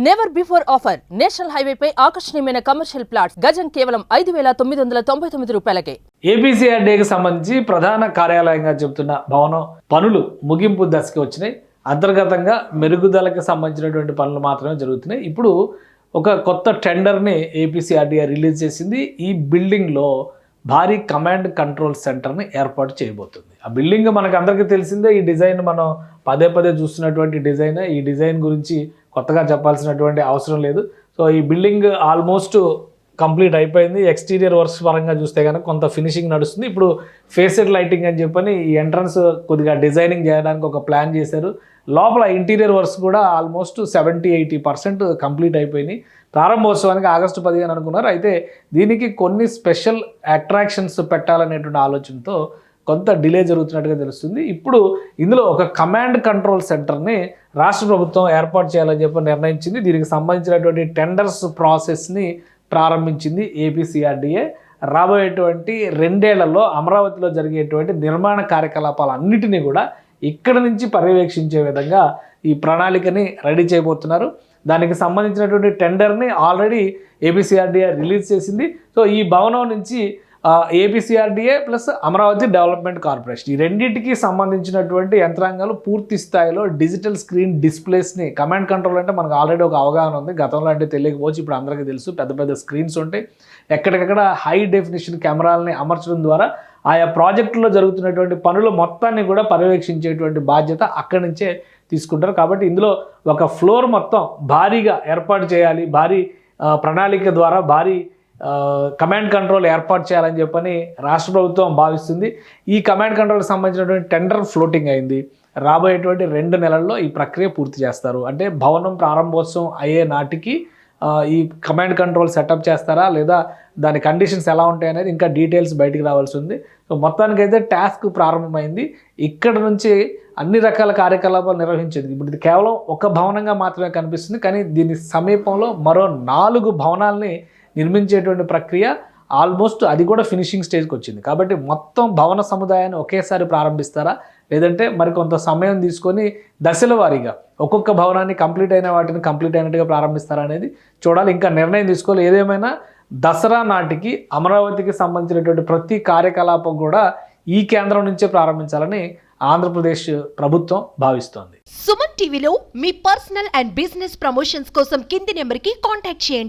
Never before offer national highway పై ఆకర్షణీయమైన commercial plots గజం కేవలం 5,999 రూపాయలకే. ఏపీసీఆర్డీఏకి సంబంధించి ప్రధాన కార్యాలయంగా చెబుతున్న భవనం పనులు ముగింపు దశకి వచ్చినాయి. అంతర్గతంగా మెరుగుదలకు సంబంధించినటువంటి పనులు మాత్రమే జరుగుతున్నాయి. ఇప్పుడు ఒక కొత్త టెండర్ని ఏపీసీఆర్డీఏ రిలీజ్ చేసింది. ఈ బిల్డింగ్లో భారీ కమాండ్ కంట్రోల్ సెంటర్ని ఏర్పాటు చేయబోతుంది. ఆ బిల్డింగ్ మనకు అందరికీ తెలిసిందే. ఈ డిజైన్ మనం పదే పదే చూస్తున్నటువంటి డిజైన్. ఈ డిజైన్ గురించి కొత్తగా చెప్పాల్సినటువంటి అవసరం లేదు. సో ఈ బిల్డింగ్ ఆల్మోస్ట్ కంప్లీట్ అయిపోయింది. ఎక్స్టీరియర్ వర్క్స్ పరంగా చూస్తే కనుక కొంత ఫినిషింగ్ నడుస్తుంది. ఇప్పుడు ఫేసెడ్ లైటింగ్ అని చెప్పని ఈ ఎంట్రన్స్ కొద్దిగా డిజైనింగ్ చేయడానికి ఒక ప్లాన్ చేశారు. లోపల ఇంటీరియర్ వర్క్స్ కూడా ఆల్మోస్ట్ 70-80% కంప్లీట్ అయిపోయినాయి. ప్రారంభోత్సవానికి ఆగస్టు 15 అనుకున్నారు. అయితే దీనికి కొన్ని స్పెషల్ అట్రాక్షన్స్ పెట్టాలనేటువంటి ఆలోచనతో కొంత డిలే జరుగుతున్నట్టుగా తెలుస్తుంది. ఇప్పుడు ఇందులో ఒక కమాండ్ కంట్రోల్ సెంటర్ని రాష్ట్ర ప్రభుత్వం ఏర్పాటు చేయాలని చెప్పి నిర్ణయించింది. దీనికి సంబంధించినటువంటి టెండర్స్ ప్రాసెస్ని ప్రారంభించింది ఏపీసీఆర్డీఏ. రాబోయేటువంటి 2 ఏళ్లలో అమరావతిలో జరిగేటువంటి నిర్మాణ కార్యకలాపాలన్నిటినీ కూడా ఇక్కడ నుంచి పర్యవేక్షించే విధంగా ఈ ప్రణాళికని రెడీ చేయబోతున్నారు. దానికి సంబంధించినటువంటి టెండర్ని ఆల్రెడీ ఏపీసీఆర్డీఏ రిలీజ్ చేసింది. సో ఈ భవనం నుంచి APCRDA plus Amaravati development corporation ఈ రెండింటికి సంబంధించినటువంటి యంత్రాంగాలు పూర్తి స్థాయిలో డిజిటల్ స్క్రీన్ డిస్ప్లేస్ని కమాండ్ కంట్రోల్ అంటే మనకు ఆల్రెడీ ఒక అవగాహన ఉంది. గతంలో అంటే తెలియకపోవచ్చు, ఇప్పుడు అందరికీ తెలుసు. పెద్ద పెద్ద స్క్రీన్స్ ఉంటాయి. ఎక్కడికక్కడ హై డెఫినిషన్ కెమెరాలని అమర్చడం ద్వారా ఆయా ప్రాజెక్టులో జరుగుతున్నటువంటి పనులు మొత్తాన్ని కూడా పర్యవేక్షించేటువంటి బాధ్యత అక్కడి నుంచే తీసుకుంటారు. కాబట్టి ఇందులో ఒక ఫ్లోర్ మొత్తం భారీగా ఏర్పాటు చేయాలి. భారీ ప్రణాళిక ద్వారా భారీ కమాండ్ కంట్రోల్ ఏర్పాటు చేయాలని చెప్పని రాష్ట్ర ప్రభుత్వం భావిస్తుంది. ఈ కమాండ్ కంట్రోల్కి సంబంధించినటువంటి టెండర్ ఫ్లోటింగ్ అయింది. రాబోయేటువంటి 2 నెలల్లో ఈ ప్రక్రియ పూర్తి చేస్తారు. అంటే భవనం ప్రారంభోత్సవం అయ్యే నాటికి ఈ కమాండ్ కంట్రోల్ సెటప్ చేస్తారా లేదా దాని కండిషన్స్ ఎలా ఉంటాయనేది ఇంకా డీటెయిల్స్ బయటికి రావాల్సి ఉంది. సో మొత్తానికైతే టాస్క్ ప్రారంభమైంది. ఇక్కడ నుంచి అన్ని రకాల కార్యకలాపాలు నిర్వహించేది. ఇప్పుడు ఇది కేవలం ఒక భవనంగా మాత్రమే కనిపిస్తుంది. కానీ దీని సమీపంలో మరో 4 భవనాల్ని నిర్మించేటువంటి ప్రక్రియ ఆల్మోస్ట్ అది కూడా ఫినిషింగ్ స్టేజ్కి వచ్చింది. కాబట్టి మొత్తం భవన సముదాయాన్ని ఒకేసారి ప్రారంభిస్తారా లేదంటే మరి కొంత సమయం తీసుకొని దశల వారీగా ఒక్కొక్క భవనాన్ని కంప్లీట్ అయిన వాటిని కంప్లీట్ అయినట్టుగా ప్రారంభిస్తారా అనేది చూడాలి. ఇంకా నిర్ణయం తీసుకోవాలి. ఏదేమైనా దసరా నాటికి అమరావతికి సంబంధించినటువంటి ప్రతి కార్యకలాపం కూడా ఈ కేంద్రం నుంచే ప్రారంభించాలని ఆంధ్రప్రదేశ్ ప్రభుత్వం భావిస్తోంది. సుమన్ టీవీలో మీ పర్సనల్ అండ్ బిజినెస్ ప్రమోషన్స్ కోసం కింది నెంబర్కి కాంటాక్ట్ చేయండి.